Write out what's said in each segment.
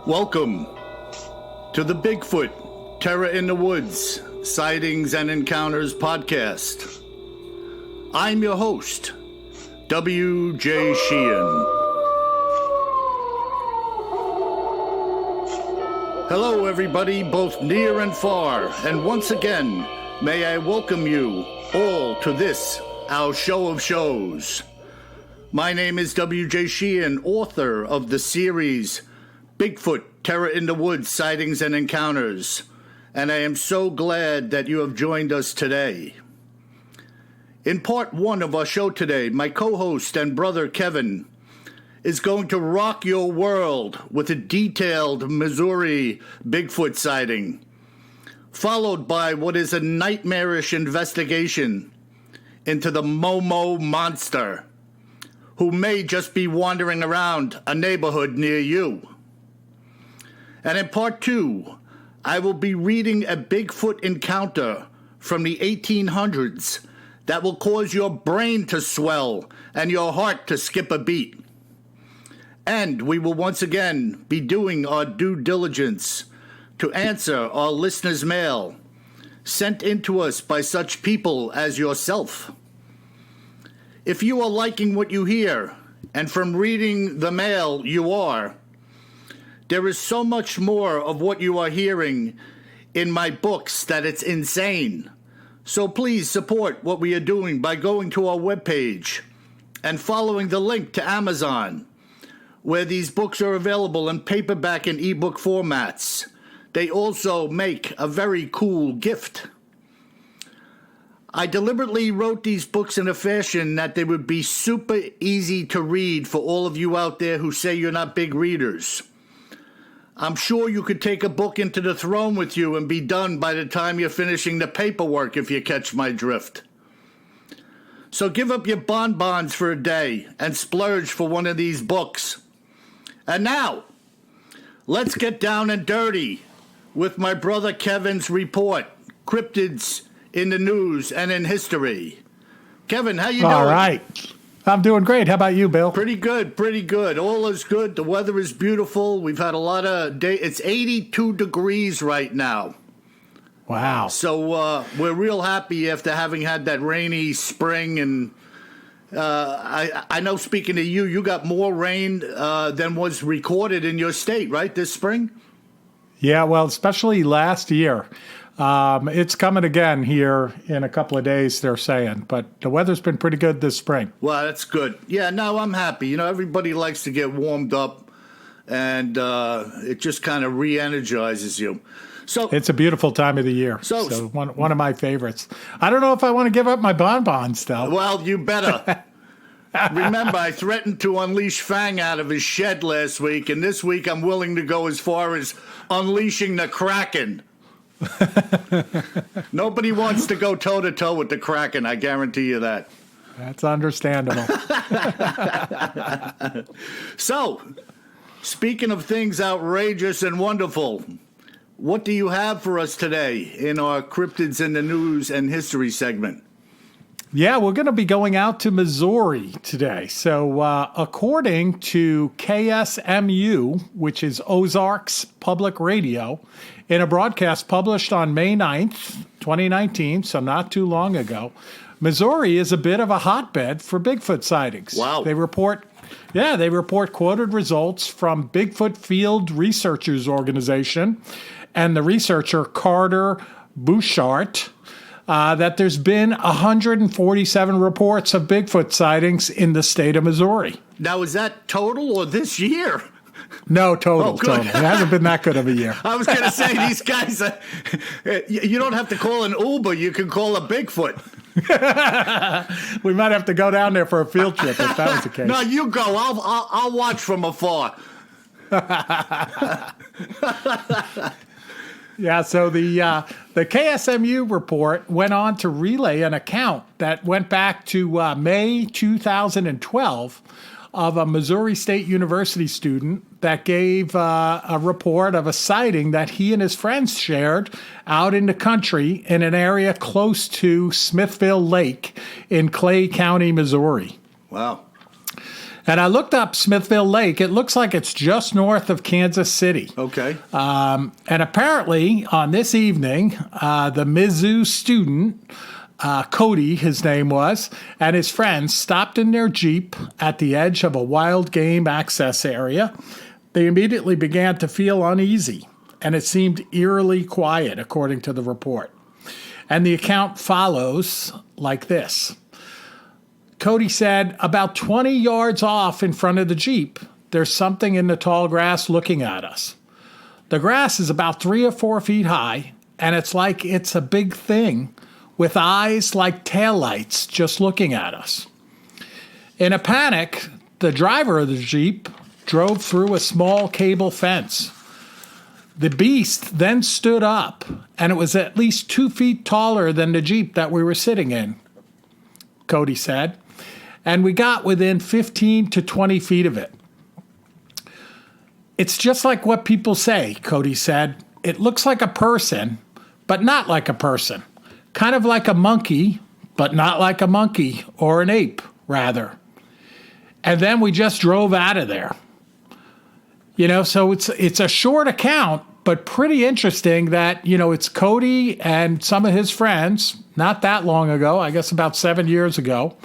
Welcome to the Bigfoot Terror in the Woods Sightings and Encounters podcast. I'm your host, W.J. Sheehan. Hello, everybody, both near and far, and once again, may I welcome you all to this, our show of shows. My name is W.J. Sheehan, author of the series Bigfoot Terror in the Woods Sightings and Encounters, and I am so glad that you have joined us today. In part one of our show today, my co-host and brother Kevin is going to rock your world with a detailed Missouri Bigfoot sighting, followed by what is a nightmarish investigation into the Momo monster, who may just be wandering around a neighborhood near you. And in part two, I will be reading a Bigfoot Encounter from the 1800s that will cause your brain to swell and your heart to skip a beat. And we will once again be doing our due diligence to answer our listeners' mail sent in to us by such people as yourself. If you are liking what you hear, and from reading the mail you are, there is so much more of what you are hearing in my books that it's insane. So please support what we are doing by going to our webpage and following the link to Amazon, where these books are available in paperback and ebook formats. They also make a very cool gift. I deliberately wrote these books in a fashion that they would be super easy to read for all of you out there who say you're not big readers. I'm sure you could take a book into the throne with you and be done by the time you're finishing the paperwork, if you catch my drift. So give up your bonbons for a day and splurge for one of these books. And now, let's get down and dirty with my brother Kevin's report, Cryptids in the News and in History. Kevin, how you doing? All right. I'm doing great. How about you, Bill? Pretty good, pretty good. All is good. The weather is beautiful. We've had a lot of day. It's 82 degrees right now. Wow. So we're real happy after having had that rainy spring. And I know, speaking to you, you got more rain than was recorded in your state, right, this spring? Yeah, well, especially last year. It's coming again here in a couple of days, they're saying. But the weather's been pretty good this spring. Well, that's good. Yeah, no, I'm happy. You know, everybody likes to get warmed up, and it just kind of re-energizes you. So it's a beautiful time of the year. So one of my favorites. I don't know if I want to give up my bonbons, though. Well, you better. Remember, I threatened to unleash Fang out of his shed last week, and this week I'm willing to go as far as unleashing the Kraken. Nobody wants to go toe-to-toe with the Kraken, I guarantee you that. That's understandable. So, speaking of things outrageous and wonderful, what do you have for us today in our Cryptids in the News and History segment? Yeah, we're going to be going out to Missouri today. So according to KSMU, which is Ozarks Public Radio, in a broadcast published on May 9th, 2019, so not too long ago, Missouri is a bit of a hotbed for Bigfoot sightings. Wow. They report quoted results from Bigfoot Field Researchers Organization and the researcher Carter Bouchard, that there's been 147 reports of Bigfoot sightings in the state of Missouri. Now, is that total or this year? No, total. Oh, good. Total. It hasn't been that good of a year. I was going to say, these guys, you don't have to call an Uber. You can call a Bigfoot. We might have to go down there for a field trip if that was the case. No, you go. I'll watch from afar. Yeah, so the KSMU report went on to relay an account that went back to May 2012 of a Missouri State University student that gave a report of a sighting that he and his friends shared out in the country in an area close to Smithville Lake in Clay County, Missouri. Wow. And I looked up Smithville Lake. It looks like it's just north of Kansas City. Okay. And apparently, on this evening, the Mizzou student, Cody, his name was, and his friends stopped in their Jeep at the edge of a wild game access area. They immediately began to feel uneasy, and it seemed eerily quiet, according to the report. And the account follows like this. Cody said, about 20 yards off in front of the Jeep, there's something in the tall grass looking at us. The grass is about 3 or 4 feet high, and it's like it's a big thing with eyes like taillights just looking at us. In a panic, the driver of the Jeep drove through a small cable fence. The beast then stood up, and it was at least 2 feet taller than the Jeep that we were sitting in, Cody said. And we got within 15 to 20 feet of it. It's just like what people say, Cody said. It looks like a person, but not like a person. Kind of like a monkey, but not like a monkey, or an ape, rather. And then we just drove out of there. So it's a short account, but pretty interesting that, it's Cody and some of his friends, not that long ago, I guess about 7 years ago,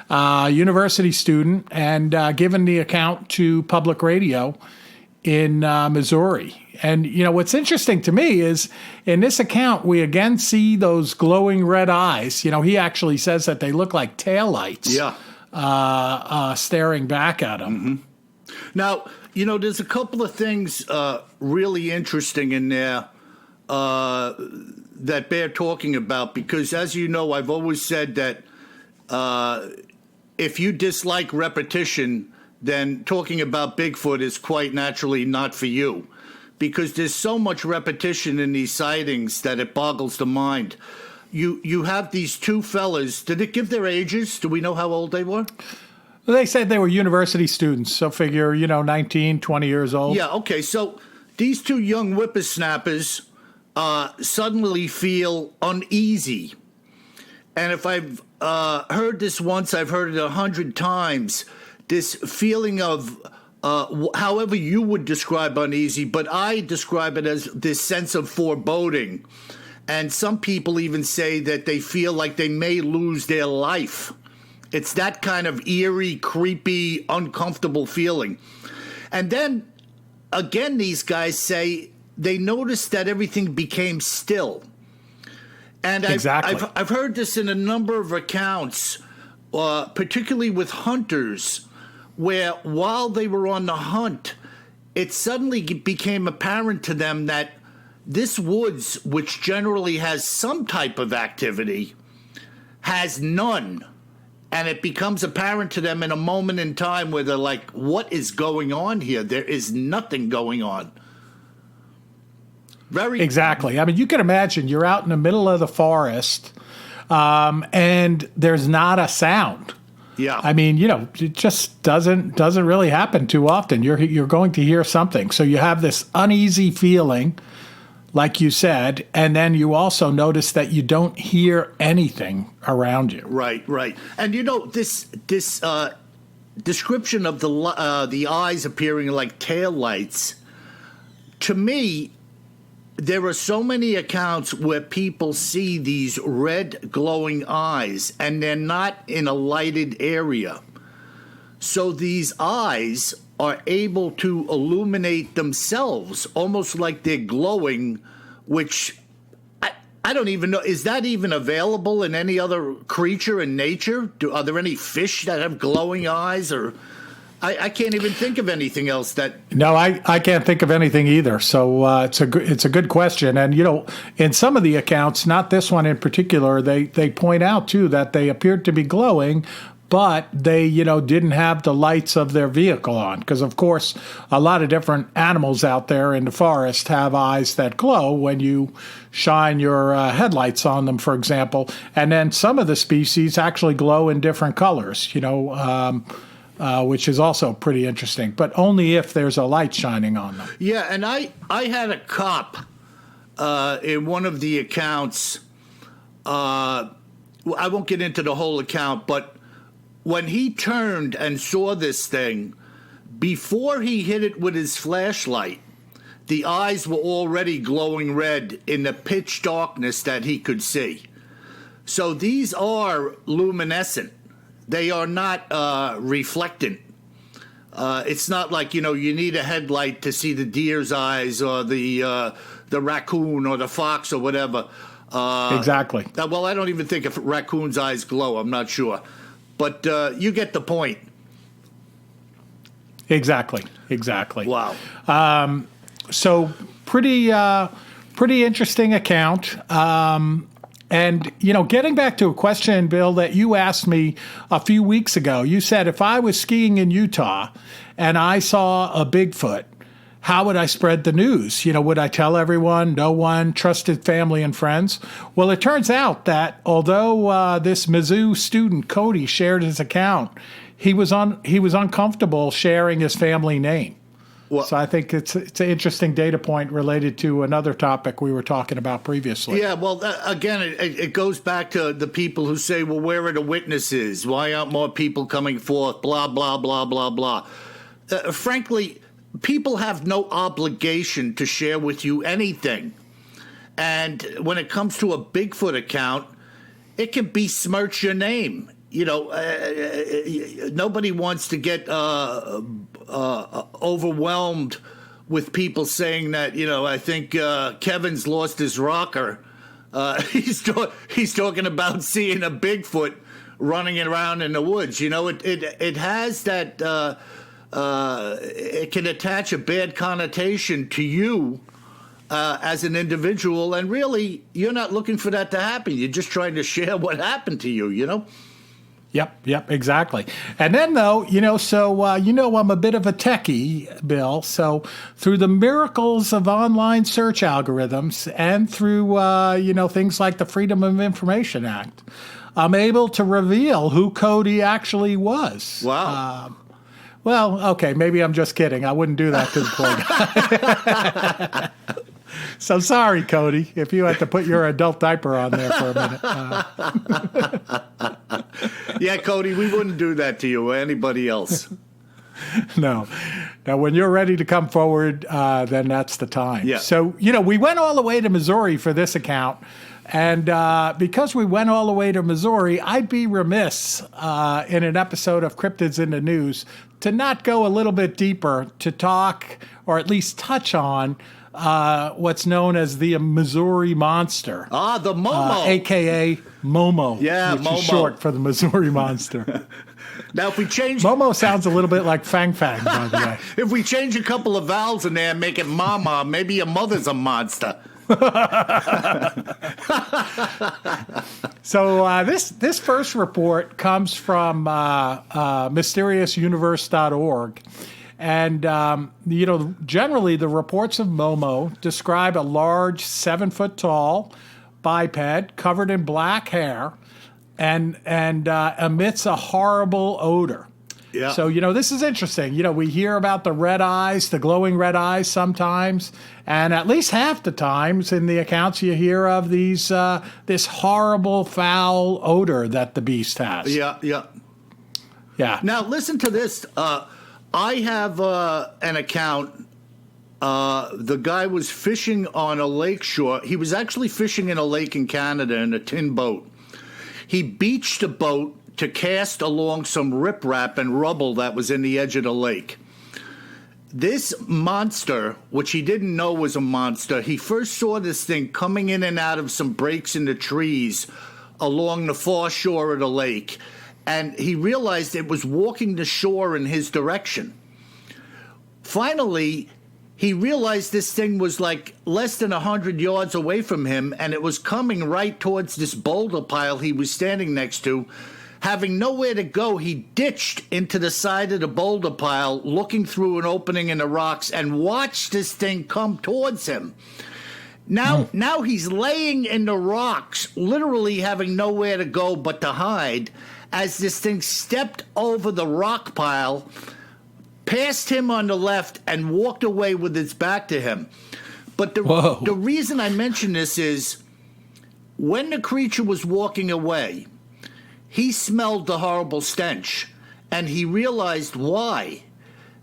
university student, and given the account to public radio in Missouri. And, what's interesting to me is in this account, we again see those glowing red eyes. He actually says that they look like taillights. Yeah. Staring back at him. Mm-hmm. Now, there's a couple of things really interesting in there that bear talking about, because as you know, I've always said that if you dislike repetition, then talking about Bigfoot is quite naturally not for you, because there's so much repetition in these sightings that it boggles the mind. You have these two fellas. Did it give their ages? Do we know how old they were? They said they were university students, so figure, 19, 20 years old. Yeah, okay. So these two young whippersnappers suddenly feel uneasy. And if I've heard this once, I've heard it 100 times, this feeling of however you would describe uneasy, but I describe it as this sense of foreboding. And some people even say that they feel like they may lose their life. It's that kind of eerie, creepy, uncomfortable feeling. And then, again, these guys say they noticed that everything became still. And exactly. I've heard this in a number of accounts, particularly with hunters, where while they were on the hunt, it suddenly became apparent to them that this woods, which generally has some type of activity, has none. And it becomes apparent to them in a moment in time where they're like, what is going on here? There is nothing going on. Exactly. I mean, you can imagine you're out in the middle of the forest and there's not a sound. Yeah. I mean, it just doesn't really happen too often. You're going to hear something. So you have this uneasy feeling, like you said, and then you also notice that you don't hear anything around you. Right. And this description of the eyes appearing like taillights, to me, there are so many accounts where people see these red glowing eyes and they're not in a lighted area. So these eyes are able to illuminate themselves, almost like they're glowing, which I don't even know. Is that even available in any other creature in nature? Are there any fish that have glowing eyes? Or I can't even think of anything else that. No, I can't think of anything either. So it's a good question. And, in some of the accounts, not this one in particular, they point out, too, that they appeared to be glowing, but they, didn't have the lights of their vehicle on. Because, of course, a lot of different animals out there in the forest have eyes that glow when you shine your headlights on them, for example. And then some of the species actually glow in different colors, which is also pretty interesting, but only if there's a light shining on them. Yeah, and I had a cop in one of the accounts. I won't get into the whole account, but when he turned and saw this thing, before he hit it with his flashlight, the eyes were already glowing red in the pitch darkness that he could see. So these are luminescent. They are not reflectant. It's not like, you need a headlight to see the deer's eyes or the raccoon or the fox or whatever. Exactly. Well, I don't even think if raccoon's eyes glow. I'm not sure. But you get the point. Exactly. Wow. So pretty interesting account. And, getting back to a question, Bill, that you asked me a few weeks ago, you said if I was skiing in Utah and I saw a Bigfoot, how would I spread the news? Would I tell everyone, no one, trusted family and friends? Well, it turns out that although this Mizzou student, Cody, shared his account, he was uncomfortable sharing his family name. Well, so I think it's an interesting data point related to another topic we were talking about previously. Yeah, well, again, it goes back to the people who say, well, where are the witnesses? Why aren't more people coming forth? Blah, blah, blah, blah, blah. Frankly, people have no obligation to share with you anything. And when it comes to a Bigfoot account, it can besmirch your name. Nobody wants to get overwhelmed with people saying that, I think Kevin's lost his rocker. He's talking about seeing a Bigfoot running around in the woods. It has that it can attach a bad connotation to you as an individual, and really you're not looking for that to happen. You're just trying to share what happened to you. Yep, exactly. And then, though, I'm a bit of a techie, Bill. So through the miracles of online search algorithms and through, things like the Freedom of Information Act, I'm able to reveal who Cody actually was. Wow. Well, okay, maybe I'm just kidding. I wouldn't do that to the poor guy. So sorry, Cody, if you had to put your adult diaper on there for a minute. Yeah, Cody, we wouldn't do that to you or anybody else. No. Now, when you're ready to come forward, then that's the time. Yeah. So, we went all the way to Missouri for this account. And because we went all the way to Missouri, I'd be remiss in an episode of Cryptids in the News to not go a little bit deeper to talk or at least touch on what's known as the Missouri Monster. Ah, the Momo. A.K.A. Momo. Yeah, which Momo. is short for the Missouri Monster. Now, if we change... Momo sounds a little bit like Fang Fang, by the way. If we change a couple of vowels in there and make it Mama, maybe your mother's a monster. So this first report comes from mysteriousuniverse.org. And, generally the reports of Momo describe a large 7-foot-tall biped covered in black hair and emits a horrible odor. Yeah. So, this is interesting. We hear about the red eyes, the glowing red eyes sometimes, and at least half the times in the accounts you hear of these this horrible, foul odor that the beast has. Yeah. Now, listen to this. I have an account. The guy was fishing on a lake shore. He was actually fishing in a lake in Canada in a tin boat. He beached a boat to cast along some riprap and rubble that was in the edge of the lake. This monster, which he didn't know was a monster, he first saw this thing coming in and out of some breaks in the trees along the far shore of the lake, and he realized it was walking the shore in his direction. Finally, he realized this thing was like less than 100 yards away from him, and it was coming right towards this boulder pile he was standing next to. Having nowhere to go, he ditched into the side of the boulder pile, looking through an opening in the rocks, and watched this thing come towards him. Now he's laying in the rocks, literally having nowhere to go but to hide, as this thing stepped over the rock pile, passed him on the left, and walked away with its back to him. But the reason I mention this is when the creature was walking away, he smelled the horrible stench, and he realized why.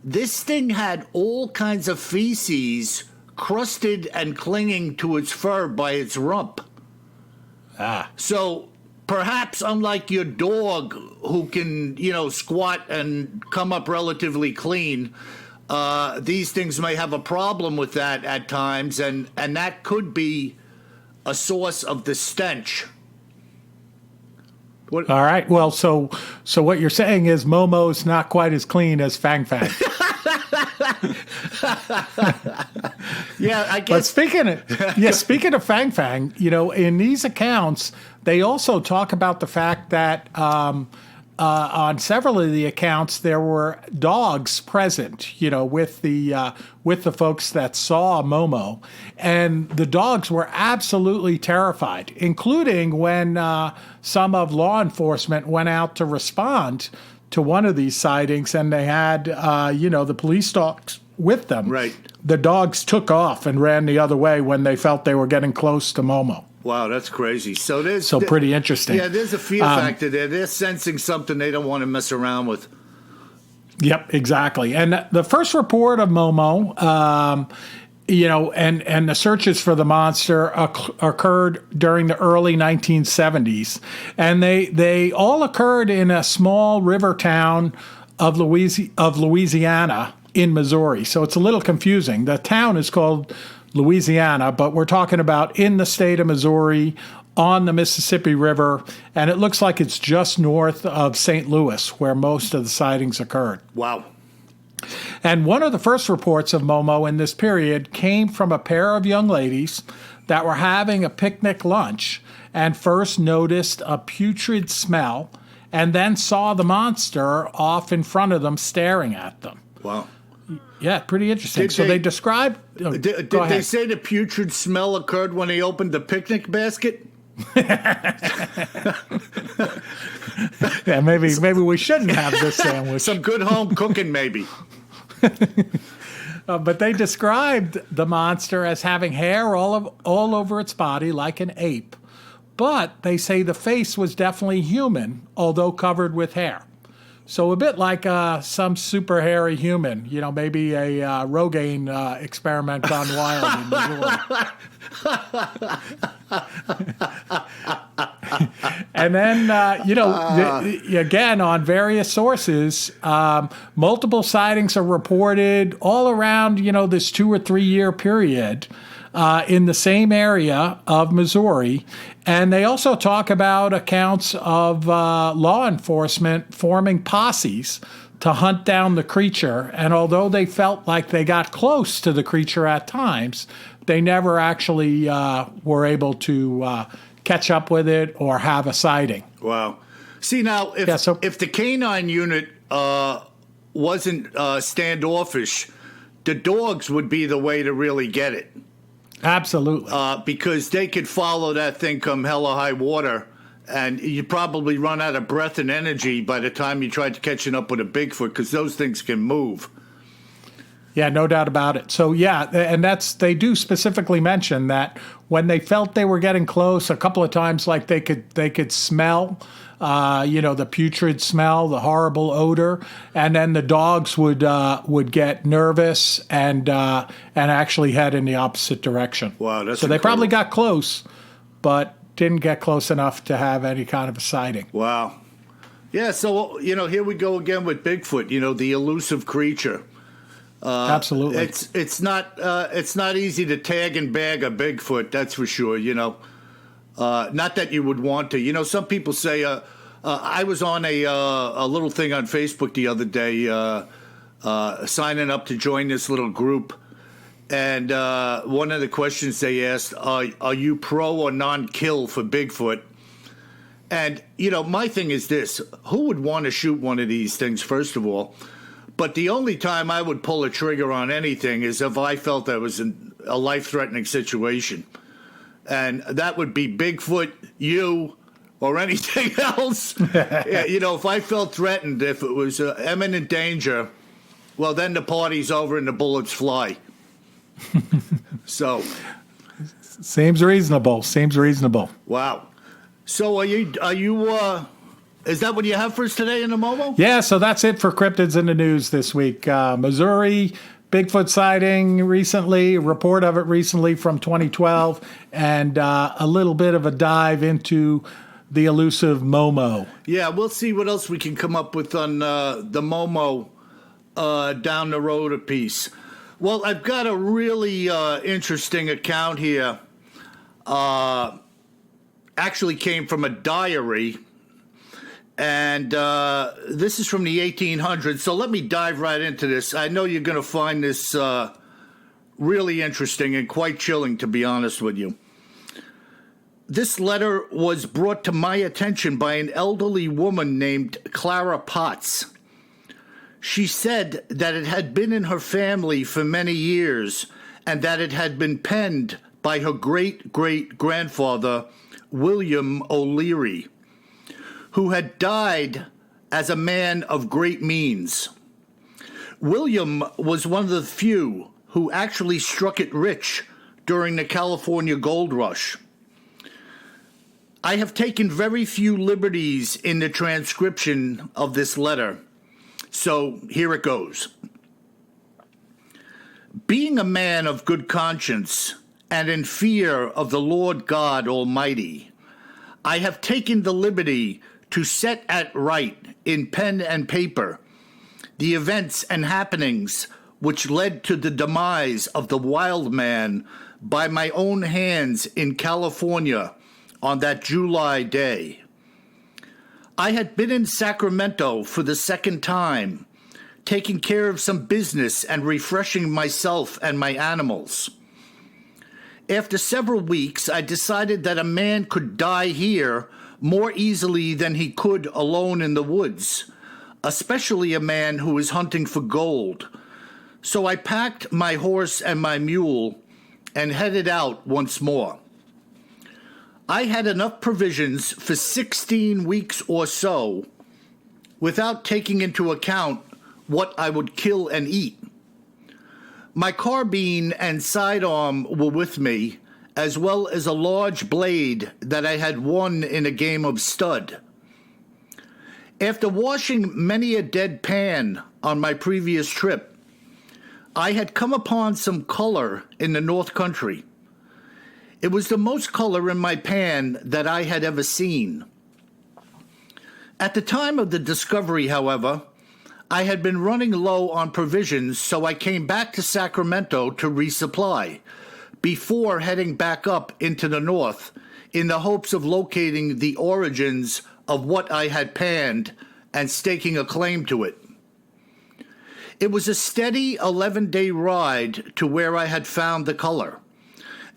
This thing had all kinds of feces crusted and clinging to its fur by its rump. So perhaps unlike your dog who can, squat and come up relatively clean, these things may have a problem with that at times, and that could be a source of the stench. All right. Well, so what you're saying is Momo's not quite as clean as Fang Fang. Yeah, I guess. But speaking of Fang Fang, in these accounts, they also talk about the fact that on several of the accounts there were dogs present, with the folks that saw Momo, and the dogs were absolutely terrified, including when some of law enforcement went out to respond to one of these sightings, and they had the police dogs with them. Right. The dogs took off and ran the other way when they felt they were getting close to Momo. Wow, that's crazy. So pretty interesting. Yeah, there's a fear factor there. They're sensing something they don't want to mess around with. Yep, exactly. And the first report of Momo, and the searches for the monster occurred during the early 1970s, and they all occurred in a small river town of Louisiana in Missouri. So it's a little confusing. The town is called Louisiana, but we're talking about in the state of Missouri on the Mississippi River, and it looks like it's just north of St. Louis, where most of the sightings occurred. Wow. And one of the first reports of Momo in this period came from a pair of young ladies that were having a picnic lunch and first noticed a putrid smell and then saw the monster off in front of them staring at them. Wow. Yeah, pretty interesting. They described... Did they say the putrid smell occurred when they opened the picnic basket? Yeah, maybe we shouldn't have this sandwich. Some good home cooking, maybe. But they described the monster as having hair all over its body like an ape. But they say the face was definitely human, although covered with hair. So a bit like some super hairy human, maybe a Rogaine experiment gone wild in Missouri. And then, again, on various sources, multiple sightings are reported all around, this 2 or 3 year period in the same area of Missouri. And they also talk about accounts of law enforcement forming posses to hunt down the creature. And although they felt like they got close to the creature at times, they never actually were able to catch up with it or have a sighting. Wow. See, now, if the canine unit wasn't standoffish, the dogs would be the way to really get it. Absolutely. Because they could follow that thing come hell or high water, and you'd probably run out of breath and energy by the time you tried catching up with a Bigfoot, because those things can move. Yeah, no doubt about it. So, yeah, and they do specifically mention that when they felt they were getting close, a couple of times, like they could smell, the putrid smell, the horrible odor, and then the dogs would get nervous and actually head in the opposite direction. Wow, that's so incredible. They probably got close, but didn't get close enough to have any kind of a sighting. Wow. Yeah, so here we go again with Bigfoot. The elusive creature. Absolutely. It's not easy to tag and bag a Bigfoot, that's for sure. Not that you would want to. Some people say. I was on a little thing on Facebook the other day, signing up to join this little group, and one of the questions they asked, "Are you pro or non-kill for Bigfoot?" And my thing is this: who would want to shoot one of these things? First of all. But the only time I would pull a trigger on anything is if I felt that was a life-threatening situation. And that would be Bigfoot, you, or anything else. If I felt threatened, if it was imminent danger, well, then the party's over and the bullets fly. So. Seems reasonable. Wow. So are you Is that what you have for us today in the Momo? Yeah, so that's it for cryptids in the news this week. Missouri, Bigfoot sighting recently, a report of it recently from 2012, and a little bit of a dive into the elusive Momo. Yeah, we'll see what else we can come up with on the Momo down the road a piece. Well, I've got a really interesting account here. Actually came from a diary, and this is from the 1800s. So let me dive right into this. I know you're going to find this really interesting and quite chilling, to be honest with you. This letter was brought to my attention by an elderly woman named Clara Potts. She said that it had been in her family for many years and that it had been penned by her great-great-grandfather, William O'Leary, who had died as a man of great means. William was one of the few who actually struck it rich during the California gold rush. I have taken very few liberties in the transcription of this letter, so here it goes. Being a man of good conscience and in fear of the Lord God Almighty, I have taken the liberty to set at right in pen and paper the events and happenings which led to the demise of the wild man by my own hands in California on that July day. I had been in Sacramento for the second time, taking care of some business and refreshing myself and my animals. After several weeks, I decided that a man could die here more easily than he could alone in the woods, especially a man who is hunting for gold. So I packed my horse and my mule and headed out once more. I had enough provisions for 16 weeks or so without taking into account what I would kill and eat. My carbine and sidearm were with me, as well as a large blade that I had won in a game of stud. After washing many a dead pan on my previous trip, I had come upon some color in the North Country. It was the most color in my pan that I had ever seen. At the time of the discovery, however, I had been running low on provisions, so I came back to Sacramento to resupply before heading back up into the north in the hopes of locating the origins of what I had panned and staking a claim to it. It was a steady 11-day ride to where I had found the color,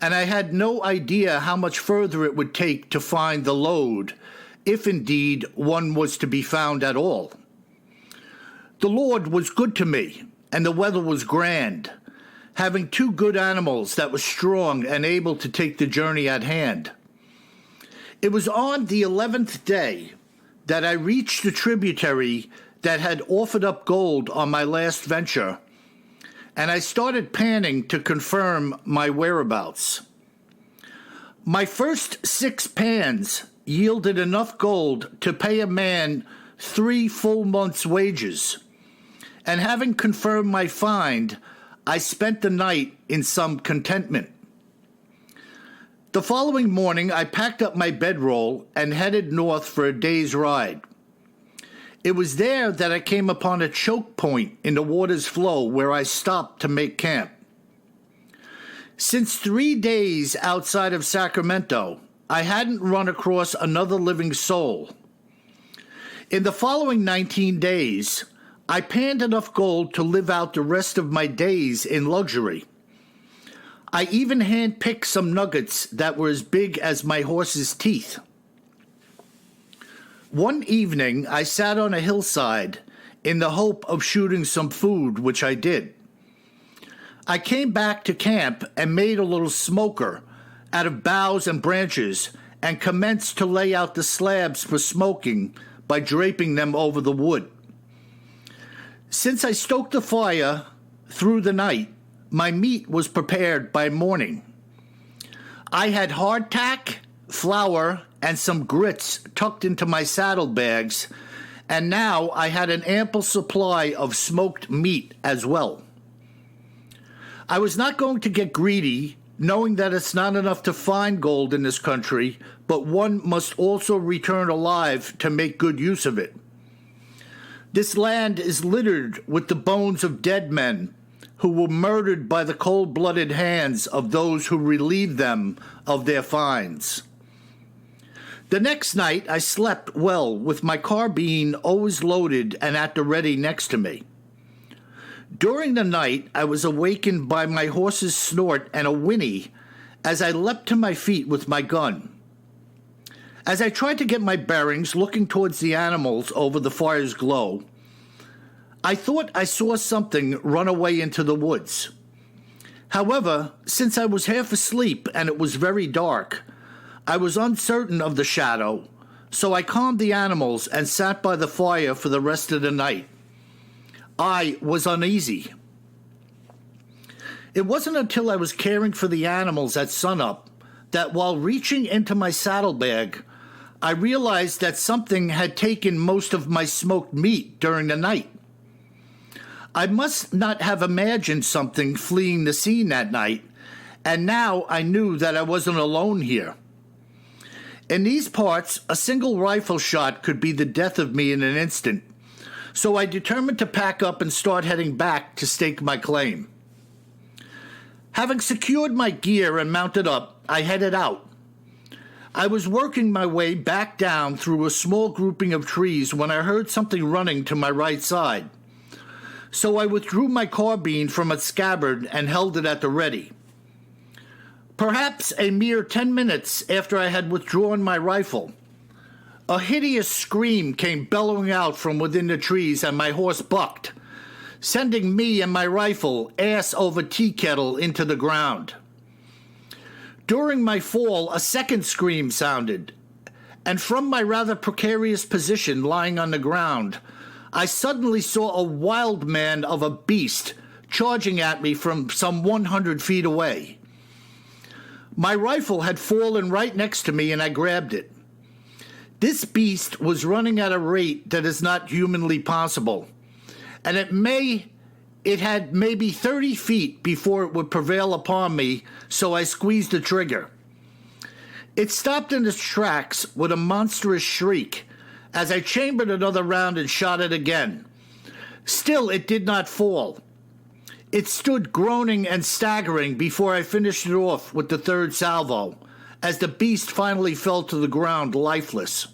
and I had no idea how much further it would take to find the lode, if indeed one was to be found at all. The Lord was good to me, and the weather was grand, having two good animals that were strong and able to take the journey at hand. It was on the 11th day that I reached the tributary that had offered up gold on my last venture, and I started panning to confirm my whereabouts. My first 6 pans yielded enough gold to pay a man 3 full months' wages, and having confirmed my find, I spent the night in some contentment. The following morning, I packed up my bedroll and headed north for a day's ride. It was there that I came upon a choke point in the water's flow where I stopped to make camp. Since 3 days outside of Sacramento, I hadn't run across another living soul. In the following 19 days, I panned enough gold to live out the rest of my days in luxury. I even handpicked some nuggets that were as big as my horse's teeth. One evening, I sat on a hillside in the hope of shooting some food, which I did. I came back to camp and made a little smoker out of boughs and branches and commenced to lay out the slabs for smoking by draping them over the wood. Since I stoked the fire through the night, my meat was prepared by morning. I had hardtack, flour, and some grits tucked into my saddlebags, and now I had an ample supply of smoked meat as well. I was not going to get greedy, knowing that it's not enough to find gold in this country, but one must also return alive to make good use of it. This land is littered with the bones of dead men who were murdered by the cold-blooded hands of those who relieved them of their finds. The next night, I slept well with my carbine always loaded and at the ready next to me. During the night, I was awakened by my horse's snort and a whinny as I leapt to my feet with my gun. As I tried to get my bearings, looking towards the animals over the fire's glow, I thought I saw something run away into the woods. However, since I was half asleep and it was very dark, I was uncertain of the shadow, so I calmed the animals and sat by the fire for the rest of the night. I was uneasy. It wasn't until I was caring for the animals at sunup that while reaching into my saddlebag, I realized that something had taken most of my smoked meat during the night. I must not have imagined something fleeing the scene that night, and now I knew that I wasn't alone here. In these parts, a single rifle shot could be the death of me in an instant, so I determined to pack up and start heading back to stake my claim. Having secured my gear and mounted up, I headed out. I was working my way back down through a small grouping of trees when I heard something running to my right side. So I withdrew my carbine from its scabbard and held it at the ready. Perhaps a mere 10 minutes after I had withdrawn my rifle, a hideous scream came bellowing out from within the trees and my horse bucked, sending me and my rifle ass over tea kettle into the ground. During my fall, a second scream sounded, and from my rather precarious position lying on the ground, I suddenly saw a wild man of a beast charging at me from some 100 feet away. My rifle had fallen right next to me and I grabbed it. This beast was running at a rate that is not humanly possible, and it had maybe 30 feet before it would prevail upon me, so I squeezed the trigger. It stopped in its tracks with a monstrous shriek as I chambered another round and shot it again. Still, it did not fall. It stood groaning and staggering before I finished it off with the third salvo, as the beast finally fell to the ground lifeless.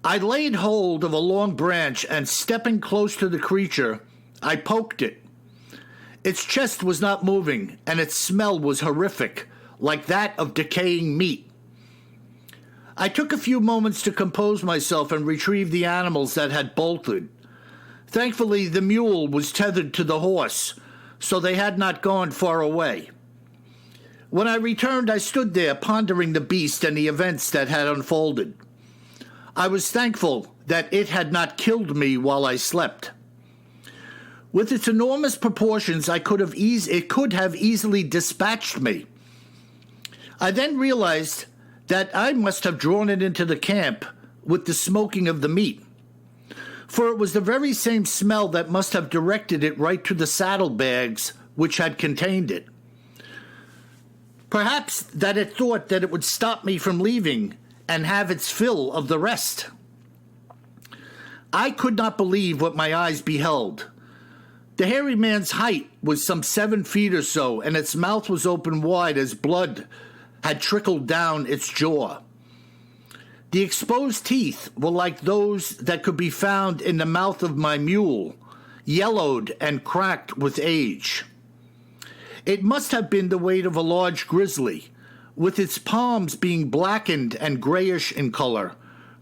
I laid hold of a long branch and, stepping close to the creature, I poked it. Its chest was not moving, and its smell was horrific, like that of decaying meat. I took a few moments to compose myself and retrieve the animals that had bolted. Thankfully, the mule was tethered to the horse, so they had not gone far away. When I returned, I stood there pondering the beast and the events that had unfolded. I was thankful that it had not killed me while I slept. With its enormous proportions, it could have easily dispatched me. I then realized that I must have drawn it into the camp with the smoking of the meat, for it was the very same smell that must have directed it right to the saddlebags which had contained it. Perhaps that it thought that it would stop me from leaving and have its fill of the rest. I could not believe what my eyes beheld. The hairy man's height was some 7 feet or so, and its mouth was open wide as blood had trickled down its jaw. The exposed teeth were like those that could be found in the mouth of my mule, yellowed and cracked with age. It must have been the weight of a large grizzly, with its palms being blackened and grayish in color,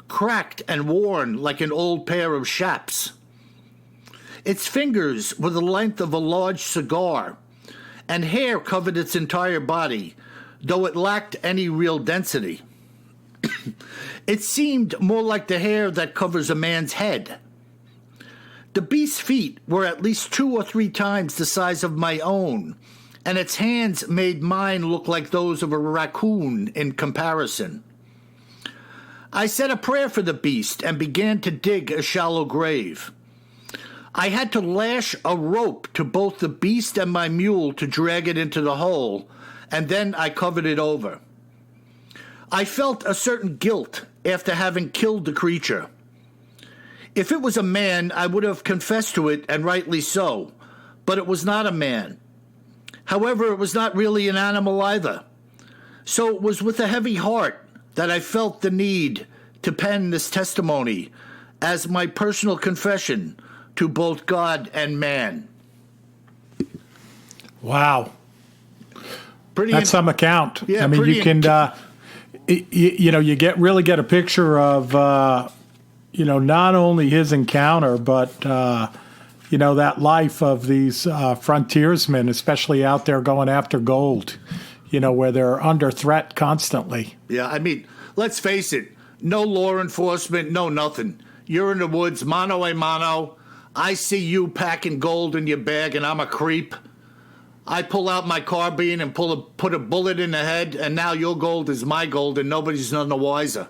cracked and worn like an old pair of chaps. Its fingers were the length of a large cigar, and hair covered its entire body, though it lacked any real density. It seemed more like the hair that covers a man's head. The beast's feet were at least 2 or 3 times the size of my own, and its hands made mine look like those of a raccoon in comparison. I said a prayer for the beast and began to dig a shallow grave. I had to lash a rope to both the beast and my mule to drag it into the hole, and then I covered it over. I felt a certain guilt after having killed the creature. If it was a man, I would have confessed to it, and rightly so, but it was not a man. However, it was not really an animal either. So it was with a heavy heart that I felt the need to pen this testimony as my personal confession to both God and man. Wow. That's some account. Yeah, I mean, you can, you really get a picture of, not only his encounter, but, that life of these frontiersmen, especially out there going after gold, where they're under threat constantly. Yeah, I mean, let's face it, no law enforcement, no nothing. You're in the woods, mano a mano. I see you packing gold in your bag, and I'm a creep. I pull out my carbine and put a bullet in the head, and now your gold is my gold, and nobody's none the wiser.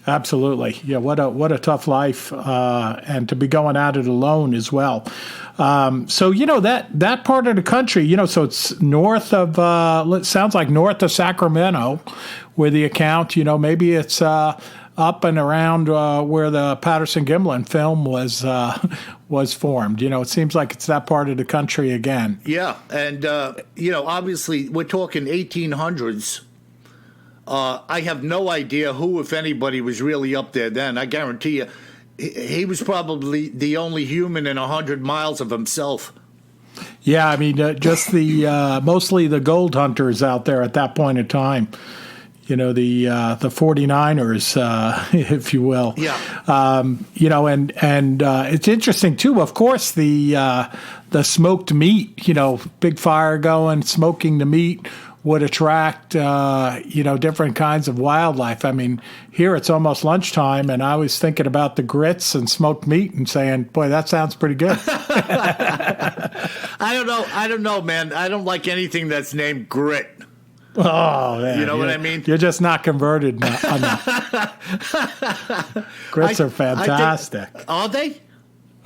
Absolutely. Yeah, what a tough life, and to be going at it alone as well. So, that part of the country, so it's north of, it sounds like north of Sacramento, where the account, maybe it's up and around where the Patterson-Gimlin film was formed. It seems like it's that part of the country again. Yeah, and, obviously we're talking 1800s. I have no idea who, if anybody, was really up there then. I guarantee you, he was probably the only human in 100 miles of himself. Yeah, I mean, just the mostly the gold hunters out there at that point in time. The 49ers, if you will. Yeah. And it's interesting too. Of course, the smoked meat. Big fire going, smoking the meat would attract, different kinds of wildlife. I mean, here it's almost lunchtime, and I was thinking about the grits and smoked meat and saying, boy, that sounds pretty good. I don't know, man. I don't like anything that's named grit. Oh, man. You know what I mean? You're just not converted enough. Grits are fantastic. Are they?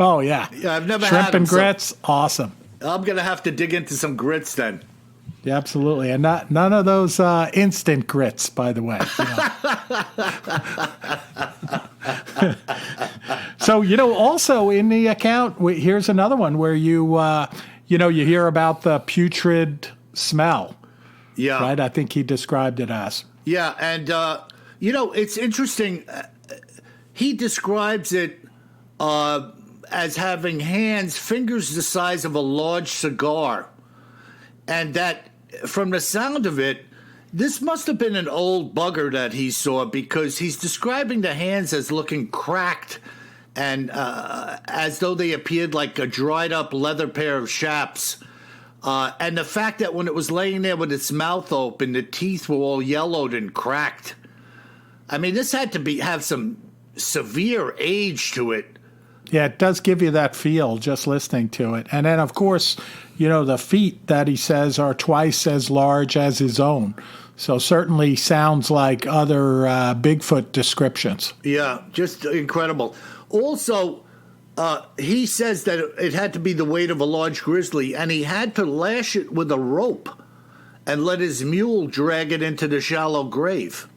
Oh, yeah. I've never Shrimp had them, and grits, awesome. I'm going to have to dig into some grits then. Yeah, absolutely. And none of those instant grits, by the way. So, also in the account, here's another one where you hear about the putrid smell. Yeah. Right? I think he described it as. Yeah, and, it's interesting. He describes it as having fingers the size of a large cigar. And that, from the sound of it, this must have been an old bugger that he saw, because he's describing the hands as looking cracked and as though they appeared like a dried-up leather pair of chaps. And the fact that when it was laying there with its mouth open, the teeth were all yellowed and cracked. I mean, this had to have some severe age to it. Yeah, it does give you that feel just listening to it. And then, of course, the feet that he says are twice as large as his own. So certainly sounds like other Bigfoot descriptions. Yeah, just incredible. Also, he says that it had to be the weight of a large grizzly, and he had to lash it with a rope and let his mule drag it into the shallow grave.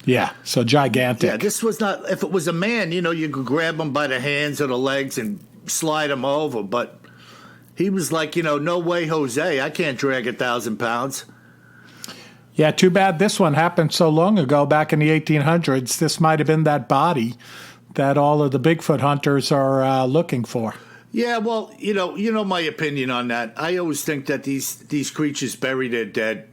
Yeah, so gigantic. Yeah, this was not, if it was a man, you could grab him by the hands or the legs and slide him over, but he was like, no way, Jose, I can't drag 1,000 pounds. Yeah, too bad this one happened so long ago, back in the 1800s. This might have been that body that all of the Bigfoot hunters are looking for. Yeah, well, you know my opinion on that. I always think that these creatures bury their dead.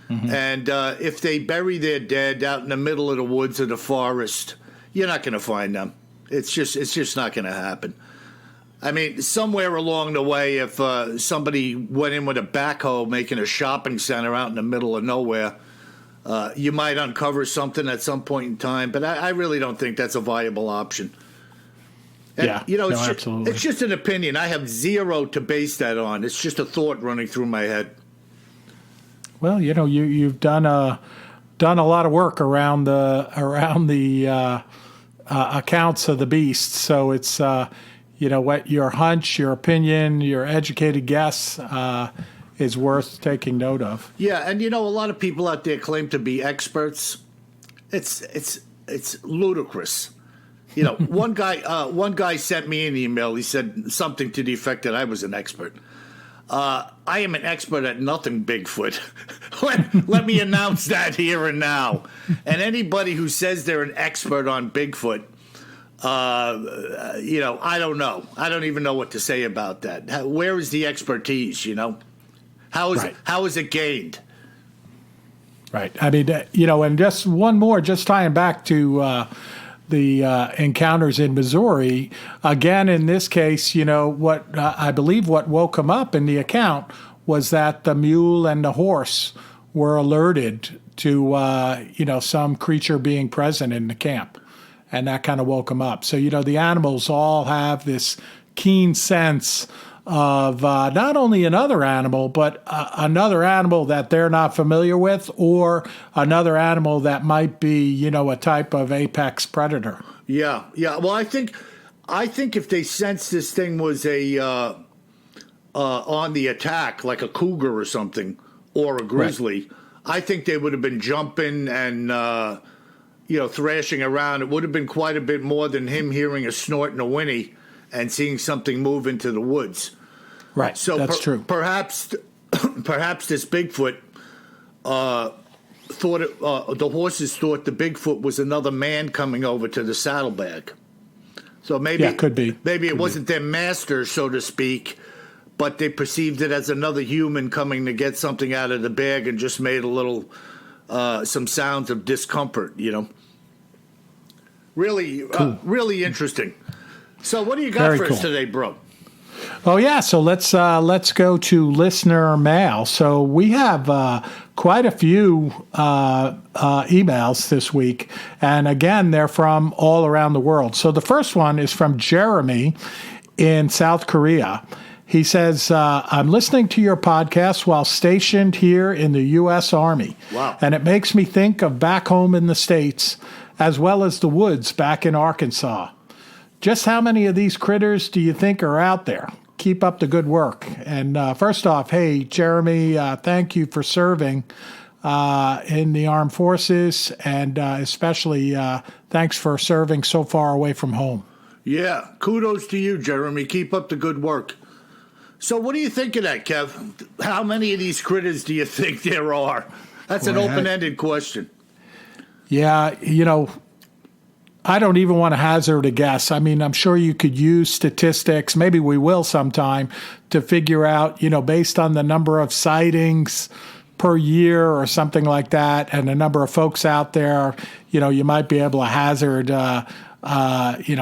Mm-hmm. And if they bury their dead out in the middle of the woods or the forest, you're not going to find them. It's just not going to happen. I mean, somewhere along the way, if somebody went in with a backhoe making a shopping center out in the middle of nowhere, you might uncover something at some point in time. But I really don't think that's a viable option. And, yeah, absolutely. It's just an opinion. I have zero to base that on. It's just a thought running through my head. Well, you've done a lot of work around the accounts of the beasts. So it's what your hunch, your opinion, your educated guess is worth taking note of. Yeah, and a lot of people out there claim to be experts. It's ludicrous. One guy sent me an email. He said something to the effect that I was an expert. I am an expert at nothing, Bigfoot. let me announce that here and now. And anybody who says they're an expert on Bigfoot, I don't know. I don't even know what to say about that. Where is the expertise? How is it gained? Right. I mean, and just one more, just tying back to the encounters in Missouri. Again, in this case, what I believe what woke him up in the account was that the mule and the horse were alerted to, some creature being present in the camp. And that kind of woke him up. So, the animals all have this keen sense of not only another animal, but another animal that they're not familiar with, or another animal that might be, a type of apex predator. Yeah. Well, I think if they sensed this thing was on the attack, like a cougar or something, or a grizzly, right, I think they would have been jumping and thrashing around. It would have been quite a bit more than him hearing a snort and a whinny and seeing something move into the woods. Right, so that's true. Perhaps this Bigfoot thought the horses thought the Bigfoot was another man coming over to the saddlebag. So maybe it could be. Maybe it wasn't their master, so to speak, but they perceived it as another human coming to get something out of the bag and just made a little some sounds of discomfort. Really, cool. Really interesting. So, what do you got for us today, bro? Oh yeah, so let's go to listener mail. So we have quite a few emails this week, and again, they're from all around the world. So the first one is from Jeremy in South Korea. He says, I'm listening to your podcast while stationed here in the U.S. Army. Wow. And it makes me think of back home in the States, as well as the woods back in Arkansas. Just how many of these critters do you think are out there? Keep up the good work. And first off, hey, Jeremy, thank you for serving in the armed forces, and especially thanks for serving so far away from home. Yeah, kudos to you, Jeremy. Keep up the good work. So what do you think of that, Kev? How many of these critters do you think there are? That's an open-ended question. Yeah, I don't even want to hazard a guess. I mean, I'm sure you could use statistics, maybe we will sometime, to figure out, based on the number of sightings per year or something like that, and the number of folks out there, you might be able to hazard,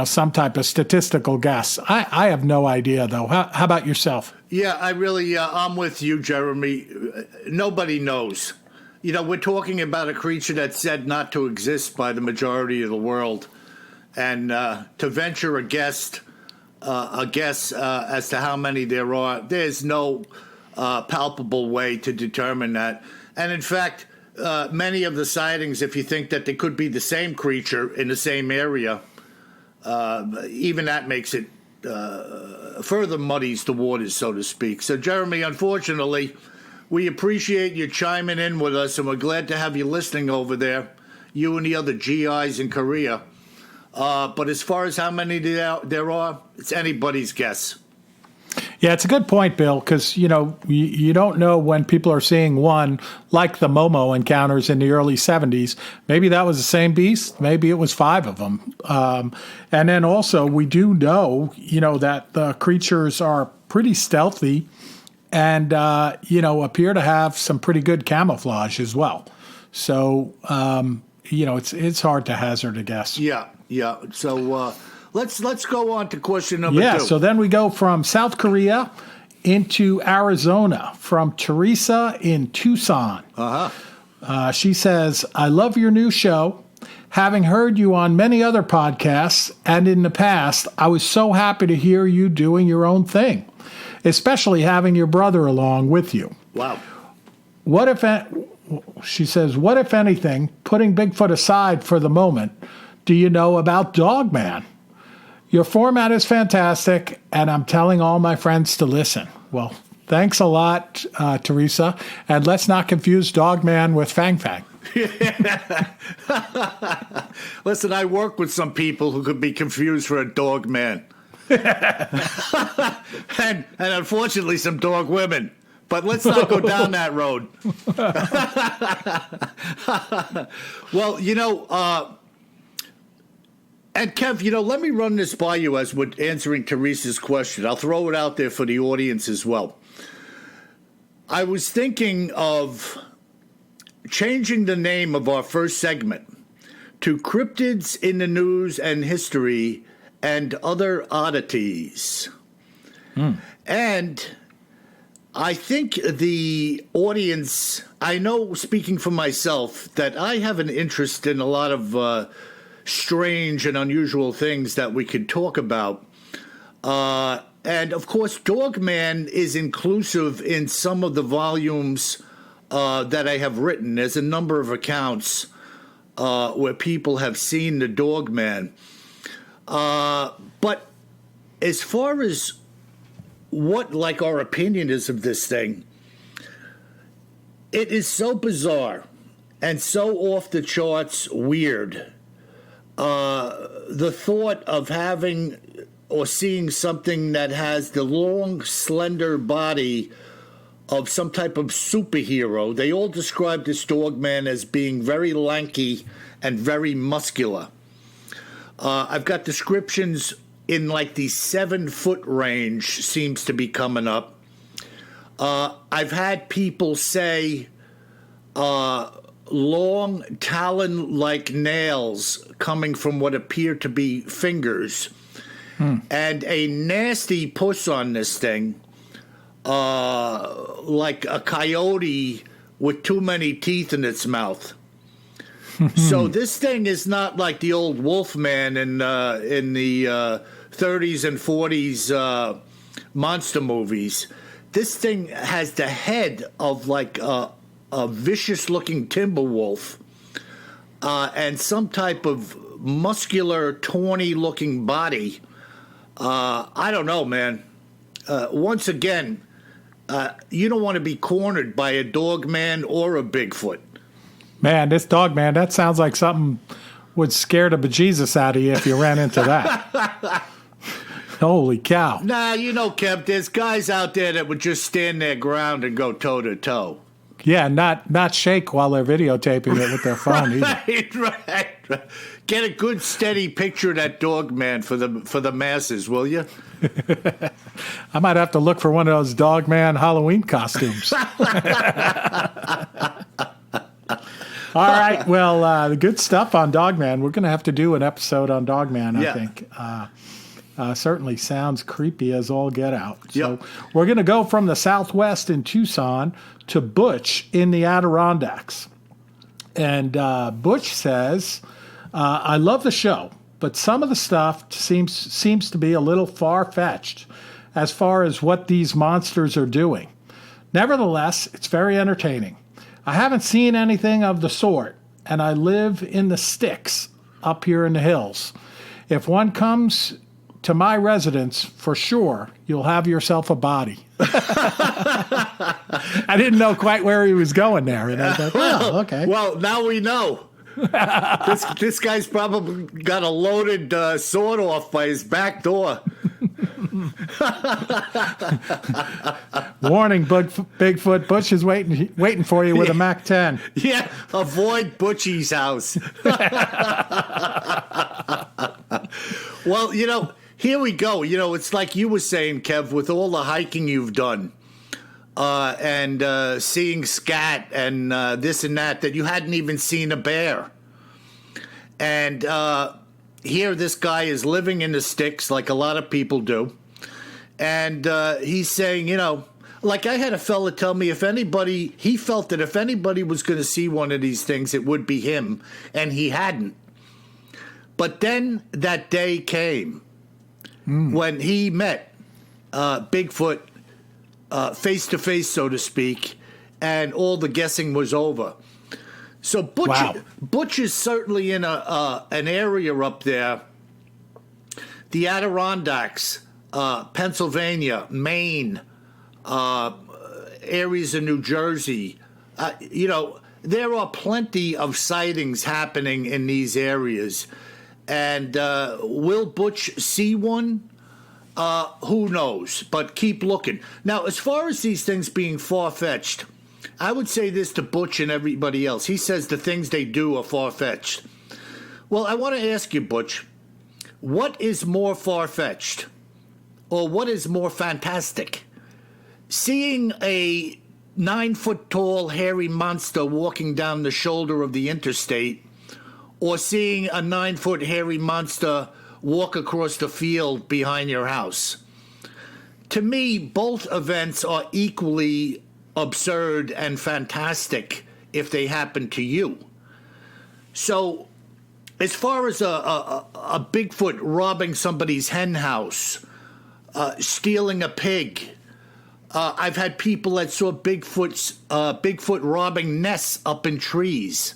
some type of statistical guess. I have no idea, though. How about yourself? Yeah, I'm with you, Jeremy. Nobody knows. We're talking about a creature that's said not to exist by the majority of the world. And to venture a guess as to how many there are, there's no palpable way to determine that. And in fact, many of the sightings, if you think that they could be the same creature in the same area, even that makes it further muddies the waters, so to speak. So, Jeremy, unfortunately, we appreciate you chiming in with us, and we're glad to have you listening over there, you and the other GIs in Korea. But as far as how many there are, it's anybody's guess. Yeah, it's a good point, Bill, because, you don't know when people are seeing one, like the Momo encounters in the early 70s. Maybe that was the same beast. Maybe it was 5 of them. And then also we do know, that the creatures are pretty stealthy and, appear to have some pretty good camouflage as well. So, it's hard to hazard a guess. Yeah. So let's go on to question number 2. Yeah, so then we go from South Korea into Arizona, from Teresa in Tucson. She says, I love your new show. Having heard you on many other podcasts and in the past, I was so happy to hear you doing your own thing, especially having your brother along with you. Wow. what if, she says, what if anything, putting Bigfoot aside for the moment, do you know about Dogman? Your format is fantastic, and I'm telling all my friends to listen. Well, thanks a lot, Teresa. And let's not confuse Dogman with Fang Fang. Listen, I work with some people who could be confused for a dog man. and unfortunately, some dog women. But let's not go down that road. Well, and Kev, let me run this by you as we're answering Teresa's question. I'll throw it out there for the audience as well. I was thinking of changing the name of our first segment to Cryptids in the News and History and Other Oddities. And I think the audience, I know, speaking for myself, that I have an interest in a lot of strange and unusual things that we could talk about. And, of course, Dogman is inclusive in some of the volumes that I have written. There's a number of accounts where people have seen the Dogman. But as far as what, like, our opinion is of this thing, it is so bizarre and so off the charts weird. The thought of having or seeing something that has the long, slender body of some type of superhero. They all describe this Dogman as being very lanky and very muscular. I've got descriptions in like the 7-foot range seems to be coming up. I've had people say long talon-like nails coming from what appear to be fingers, and a nasty puss on this thing, like a coyote with too many teeth in its mouth. So this thing is not like the old Wolfman in the 30s and 40s monster movies. This thing has the head of like a vicious-looking timber wolf and some type of muscular, tawny-looking body. I don't know, man. Once again, you don't want to be cornered by a Dogman or a Bigfoot. Man, this Dogman, that sounds like something would scare the bejesus out of you if you ran into that. Holy cow. Nah, Kev, there's guys out there that would just stand their ground and go toe-to-toe. Yeah, not shake while they're videotaping it with their phone either. Right. Get a good steady picture of that Dogman for the masses, will you? I might have to look for one of those Dogman Halloween costumes. All right. Well, the good stuff on Dogman. We're going to have to do an episode on Dogman, I think. Certainly sounds creepy as all get out. So we're going to go from the Southwest in Tucson to Butch in the Adirondacks. And Butch says, I love the show, but some of the stuff seems to be a little far-fetched as far as what these monsters are doing. Nevertheless, it's very entertaining. I haven't seen anything of the sort, and I live in the sticks up here in the hills. If one comes to my residence, for sure, you'll have yourself a body. I didn't know quite where he was going there. And I thought, oh, okay. Well, now we know. This guy's probably got a loaded sword off by his back door. Warning, Bigfoot. Butch is waiting for you with a Mac 10. Yeah, avoid Butchie's house. Well, here we go. It's like you were saying, Kev, with all the hiking you've done and seeing scat and this and that you hadn't even seen a bear. And here this guy is living in the sticks like a lot of people do. And he's saying, like I had a fella tell me he felt that if anybody was going to see one of these things, it would be him. And he hadn't. But then that day came when he met Bigfoot face to face, so to speak, and all the guessing was over. So Butch is certainly in an area up there, the Adirondacks, Pennsylvania, Maine, areas of New Jersey. There are plenty of sightings happening in these areas. And will Butch see one? Who knows? But keep looking. Now, as far as these things being far-fetched, I would say this to Butch and everybody else. He says the things they do are far-fetched. Well, I want to ask you, Butch, what is more far-fetched? Or what is more fantastic? Seeing a 9-foot-tall hairy monster walking down the shoulder of the interstate, or seeing a 9-foot hairy monster walk across the field behind your house? To me, both events are equally absurd and fantastic if they happen to you. So, as far as a Bigfoot robbing somebody's hen house, stealing a pig, I've had people that saw Bigfoot robbing nests up in trees.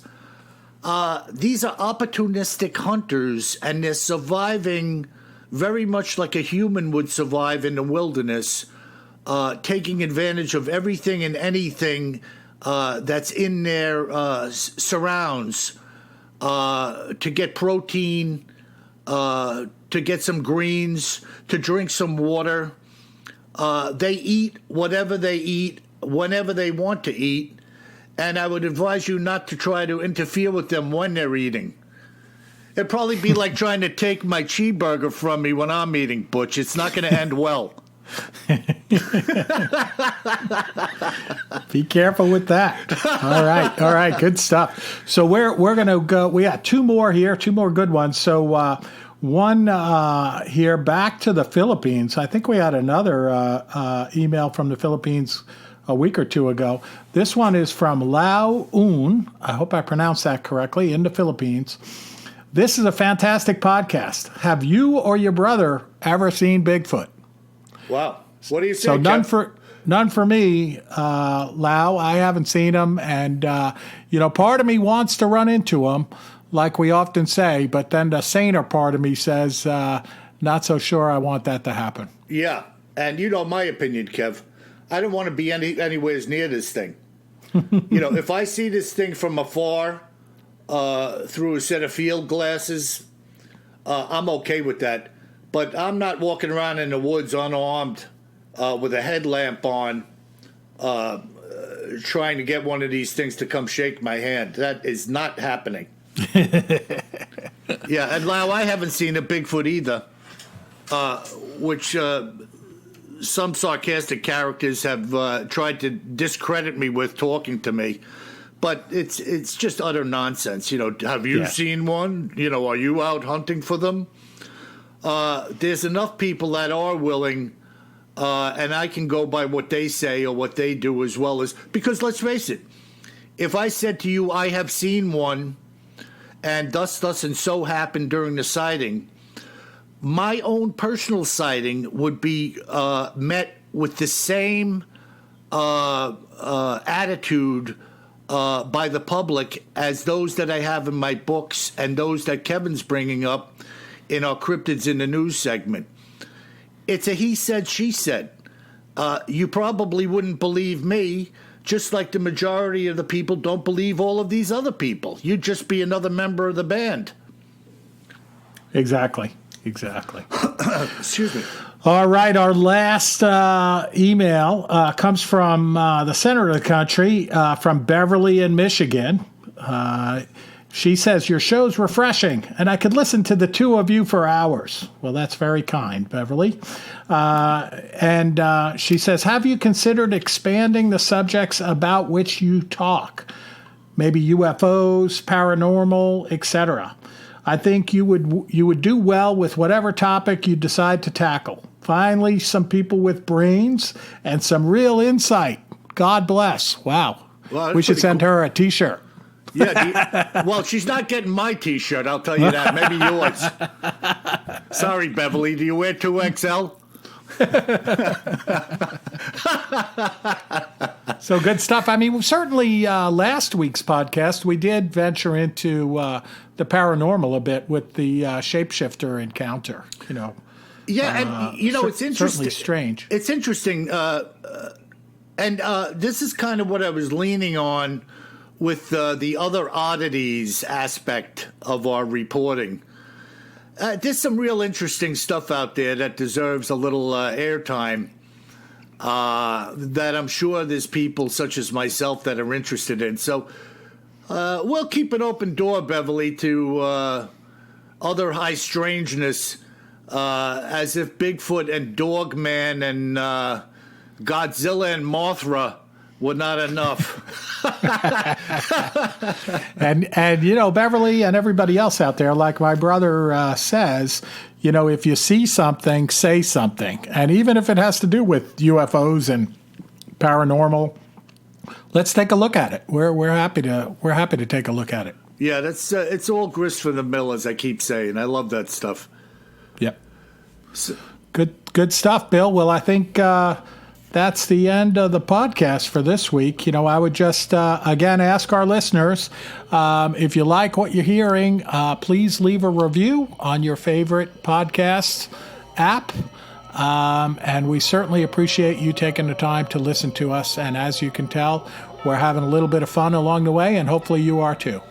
These are opportunistic hunters, and they're surviving very much like a human would survive in the wilderness, taking advantage of everything and anything that's in their surrounds to get protein, to get some greens, to drink some water. They eat whatever they eat, whenever they want to eat, and I would advise you not to try to interfere with them when they're eating. It'd probably be like trying to take my cheeseburger from me when I'm eating, Butch. It's not going to end well. Be careful with that. All right, good stuff. So we're going to go. We got two more good ones. So one here, back to the Philippines. I think we had another email from the Philippines a week or two ago. This one is from Lao Un. I hope I pronounced that correctly, in the Philippines. This is a fantastic podcast. Have you or your brother ever seen Bigfoot? Wow. What do you think? So none for me, Lau. I haven't seen him, and part of me wants to run into him, like we often say, but then the saner part of me says, not so sure I want that to happen. Yeah, and you know my opinion, Kev. I don't want to be anywhere near this thing. If I see this thing from afar, through a set of field glasses, I'm okay with that. But I'm not walking around in the woods unarmed with a headlamp on, trying to get one of these things to come shake my hand. That is not happening. Yeah, and Lau, I haven't seen a Bigfoot either, which some sarcastic characters have tried to discredit me with talking to me. But it's just utter nonsense. Have you seen one? Are you out hunting for them? There's enough people that are willing, and I can go by what they say or what they do as well as, because let's face it, if I said to you, I have seen one, and thus and so happened during the sighting, my own personal sighting would be met with the same attitude by the public as those that I have in my books and those that Kevin's bringing up in our Cryptids in the News segment. It's a he said, she said. You probably wouldn't believe me, just like the majority of the people don't believe all of these other people. You'd just be another member of the band. Exactly. Excuse me. All right, our last email comes from the center of the country, from Beverly in Michigan. She says, your show's refreshing, and I could listen to the two of you for hours. Well, that's very kind, Beverly. And she says, have you considered expanding the subjects about which you talk? Maybe UFOs, paranormal, etc. I think you would do well with whatever topic you decide to tackle. Finally, some people with brains and some real insight. God bless. Wow. Well, we should send her a T-shirt. Yeah. Well, she's not getting my T-shirt, I'll tell you that. Maybe yours. Sorry, Beverly. Do you wear 2XL? So good stuff. I mean, certainly last week's podcast, we did venture into the paranormal a bit with the shapeshifter encounter, Yeah, and it's interesting. Certainly strange. It's interesting, and this is kind of what I was leaning on with the other oddities aspect of our reporting. There's some real interesting stuff out there that deserves a little airtime. That I'm sure there's people such as myself that are interested in. So we'll keep an open door, Beverly, to other high strangeness, as if Bigfoot and Dogman and Godzilla and Mothra were not enough. and Beverly and everybody else out there, like my brother says, if you see something, say something. And even if it has to do with UFOs and paranormal, let's take a look at it. We're happy to take a look at it. Yeah, that's it's all grist for the mill, as I keep saying. I love that stuff. Yep. So, good stuff, Bill. Well, I think that's the end of the podcast for this week. I would just, again, ask our listeners, if you like what you're hearing, please leave a review on your favorite podcast app. And we certainly appreciate you taking the time to listen to us. And as you can tell, we're having a little bit of fun along the way, and hopefully you are too.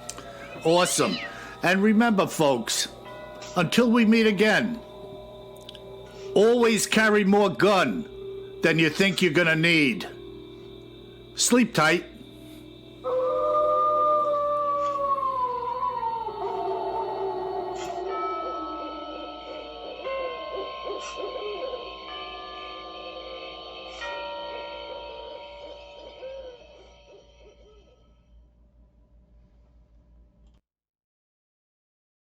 Awesome. And remember, folks, until we meet again, always carry more gun than you think you're gonna need. Sleep tight.